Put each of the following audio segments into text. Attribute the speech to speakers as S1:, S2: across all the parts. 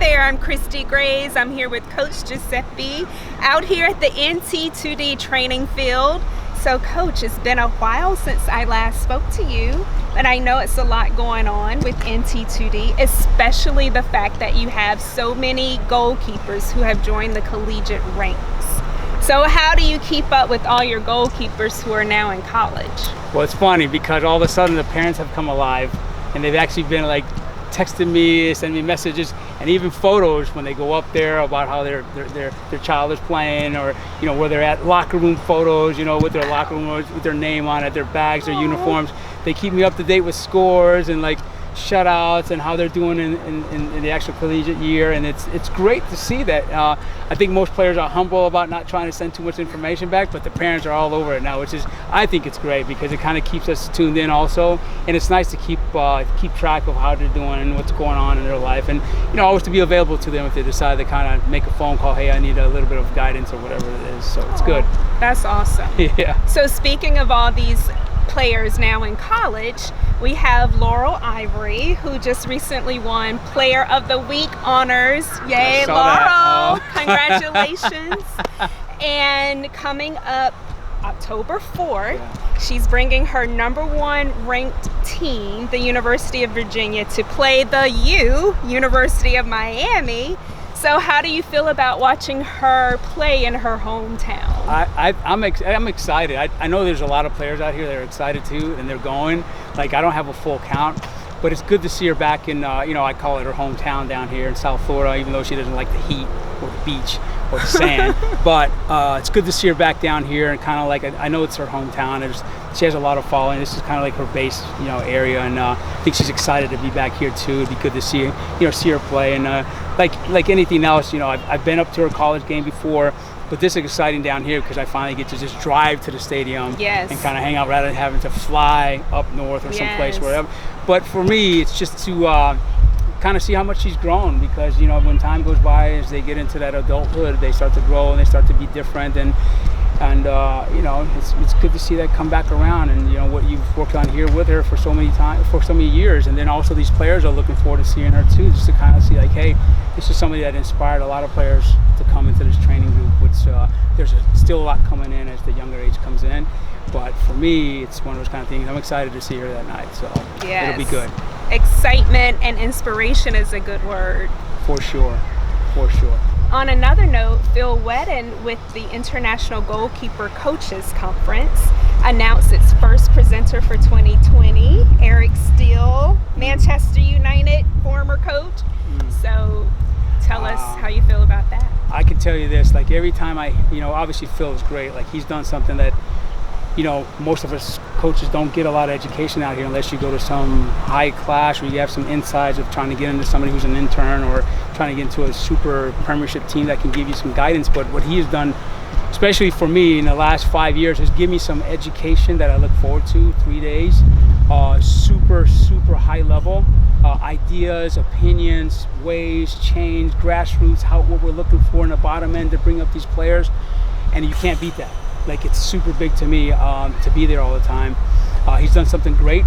S1: there, I'm Christie Grays. I'm here with Coach Giuseppe out here at the NT2D training field. So Coach, it's been a while since I last spoke to you, and I know it's a lot going on with NT2D, especially the fact that you have so many goalkeepers who have joined the collegiate ranks. So how do you keep up with all your goalkeepers who are now in college?
S2: Well, it's funny because all of a sudden the parents have come alive and they've actually been like texting me, sending me messages, and even photos when they go up there about how their child is playing, or where they're at, locker room photos, with their locker room with their name on it, their bags, their uniforms. They keep me up to date with scores and like shutouts and how they're doing in the actual collegiate year, and it's great to see that. I think most players are humble about not trying to send too much information back, but the parents are all over it now, which is, I think it's great because it kind of keeps us tuned in also, and it's nice to keep track of how they're doing and what's going on in their life, and always to be available to them if they decide to kind of make a phone call, hey, I need a little bit of guidance or whatever it is. So it's good.
S1: That's awesome.
S2: Yeah.
S1: So speaking of all these players now in college, we have Laurel Ivory, who just recently won Player of the Week honors. Yay, Laurel! Congratulations. And coming up October 4th, she's bringing her #1 ranked team, the University of Virginia, to play the University of Miami. So how do you feel about watching her play in her hometown?
S2: I'm excited. I know there's a lot of players out here that are excited too, and they're going. Like, I don't have a full count, but it's good to see her back in, I call it her hometown down here in South Florida, even though she doesn't like the heat or the beach or the sand. But it's good to see her back down here, and kind of like, I know it's her hometown. She has a lot of following. This is kind of like her base, area, and I think she's excited to be back here too. It'd be good to see her play, and like anything else, I've been up to her college game before, but this is exciting down here because I finally get to just drive to the stadium and kind of hang out rather than having to fly up north or someplace, wherever. But for me, it's just to kind of see how much she's grown, because when time goes by, as they get into that adulthood, they start to grow and they start to be different, and it's good to see that come back around, and what you've worked on here with her for so many years, and then also these players are looking forward to seeing her too, just to kind of see like, hey, this is somebody that inspired a lot of players to come into this training group, which there's still a lot coming in as the younger age comes in, but for me, it's one of those kind of things. I'm excited to see her that night, so it'll be good.
S1: Excitement and inspiration is a good word.
S2: For sure.
S1: On another note, Wheddon with the International Goalkeeper Coaches Conference announced its first presenter for 2020, Steele, Manchester United former coach. So tell us how you feel about that.
S2: I can tell you this, like every time obviously Phil is great. Like, he's done something that most of us coaches don't get a lot of education out here unless you go to some high class or you have some insights of trying to get into somebody who's an intern or trying to get into a super premiership team that can give you some guidance. But what he has done, especially for me in the last 5 years, is give me some education that I look forward to. 3 days, super high level ideas, opinions, ways, change, grassroots, what we're looking for in the bottom end to bring up these players, and you can't beat that. Like, it's super big to me to be there all the time. He's done something great,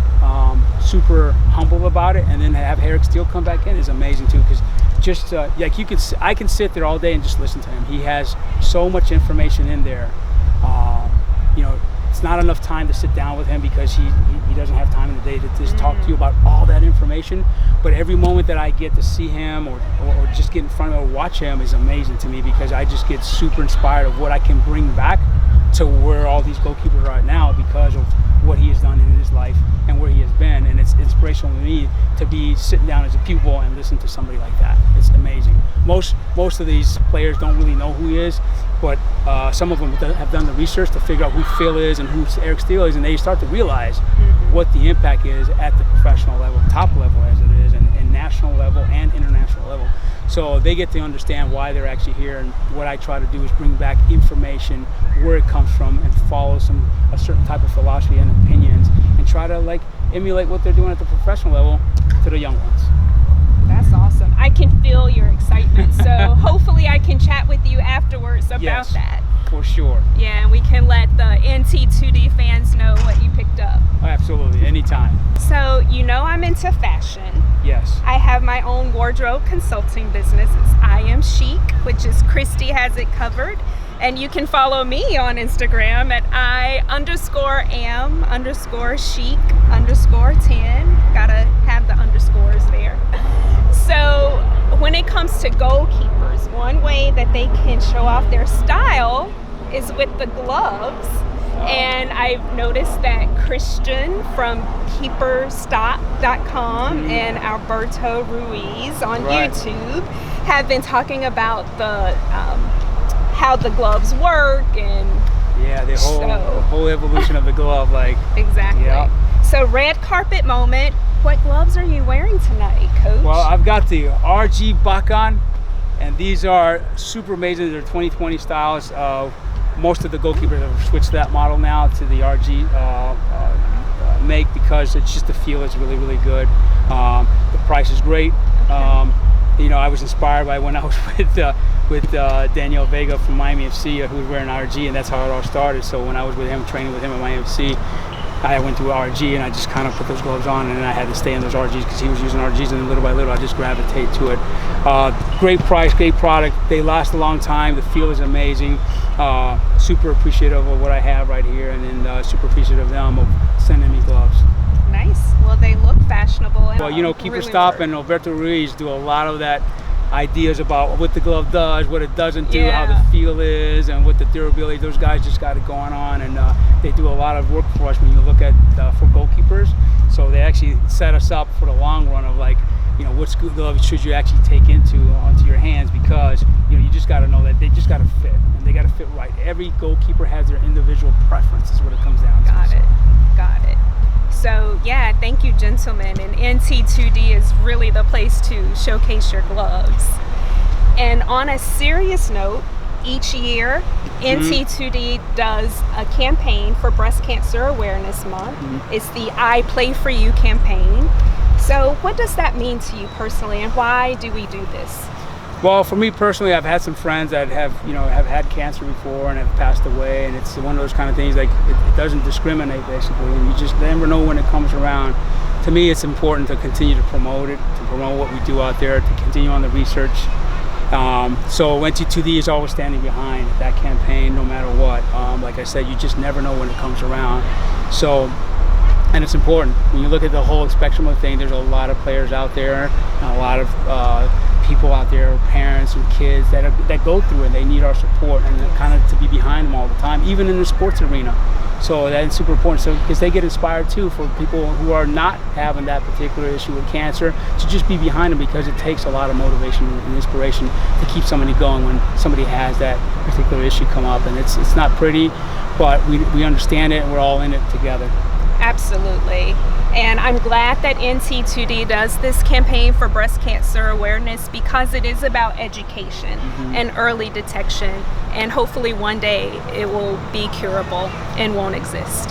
S2: super humble about it, and then have Steele come back in is amazing too, because just I can sit there all day and just listen to him. He has so much information in there. It's not enough time to sit down with him because he doesn't have time in the day to just talk to you about all that information. But every moment that I get to see him or just get in front of him or watch him is amazing to me, because I just get super inspired of what I can bring back to where all these goalkeepers are at now because of what he has done in his life and where he has been. And it's inspirational to me to be sitting down as a pupil and listen to somebody like that. It's amazing. Most of these players don't really know who he is, but some of them have done the research to figure out who Phil is and who Steele is, and they start to realize what the impact is at the professional level, top level as it is, and national level and international level. So they get to understand why they're actually here, and what I try to do is bring back information, where it comes from, and follow a certain type of philosophy and opinions, and try to emulate what they're doing at the professional level to the young ones.
S1: That's awesome. I can feel your excitement. So hopefully I can chat with you afterwards about that.
S2: for sure.
S1: Yeah, and we can let the NT2D fans know what you picked up.
S2: Absolutely, anytime.
S1: So, you know I'm into fashion.
S2: Yes.
S1: I have my own wardrobe consulting business. It's I Am Chic, which is Christie has it covered. And you can follow me on Instagram at I_am_chic_10. Gotta have the underscores there. So when it comes to goalkeepers, one way that they can show off their style is with the gloves. And I've noticed that Christian from keeperstop.com and Alberto Ruiz on YouTube have been talking about the how the gloves work and
S2: the whole evolution of the glove, like
S1: exactly.
S2: Yeah.
S1: So red carpet moment. What gloves are you wearing tonight, Coach?
S2: Well, I've got the RG Bakan, and these are super amazing. They're 2020 styles. Most of the goalkeepers have switched that model now to the RG make because it's just the feel is really, really good. The price is great. Okay. You know, I was inspired by when I was with Daniel Vega from Miami FC, who was wearing RG, and that's how it all started. So when I was with him, training with him at Miami FC, I went to RG and I just kind of put those gloves on, and then I had to stay in those RGs because he was using RGs, and then little by little I just gravitate to it. Great price, great product. They last a long time. The feel is amazing. Super appreciative of what I have right here, and then super appreciative of them of sending me gloves.
S1: Nice. Well, they look fashionable. And
S2: well, you know, Keeper Stop and Alberto Ruiz do a lot of that. Ideas about what the glove does, what it doesn't do, how the feel is, and what the durability. Those guys just got it going on, and they do a lot of work for us when you look at for goalkeepers. So they actually set us up for the long run of like, you know, what glove should you actually take onto your hands, because you know you just got to know that they just got to fit, and they got to fit right. Every goalkeeper has their individual preference, is what it comes down to.
S1: Got it. So yeah, thank you, gentlemen. And NT2D is really the place to showcase your gloves. And on a serious note, each year, NT2D does a campaign for Breast Cancer Awareness Month. It's the I Play For You campaign. So what does that mean to you personally, and why do we do this?
S2: Well, for me personally, I've had some friends that have had cancer before and have passed away, and it's one of those kind of things, like it doesn't discriminate basically, and you just never know when it comes around. To me, it's important to continue to promote it, to promote what we do out there, to continue on the research. So NT2D is always standing behind that campaign, no matter what. Like I said, you just never know when it comes around. So, and it's important. When you look at the whole spectrum of things, there's a lot of players out there, and a lot of people out there, parents and kids that go through it. They need our support and kind of to be behind them all the time, even in the sports arena. So that's super important. So because they get inspired too, for people who are not having that particular issue with cancer, to just be behind them, because it takes a lot of motivation and inspiration to keep somebody going when somebody has that particular issue come up. And it's not pretty, but we understand it, and we're all in it together.
S1: Absolutely. And I'm glad that NT2D does this campaign for breast cancer awareness, because it is about education and early detection, and hopefully one day it will be curable and won't exist.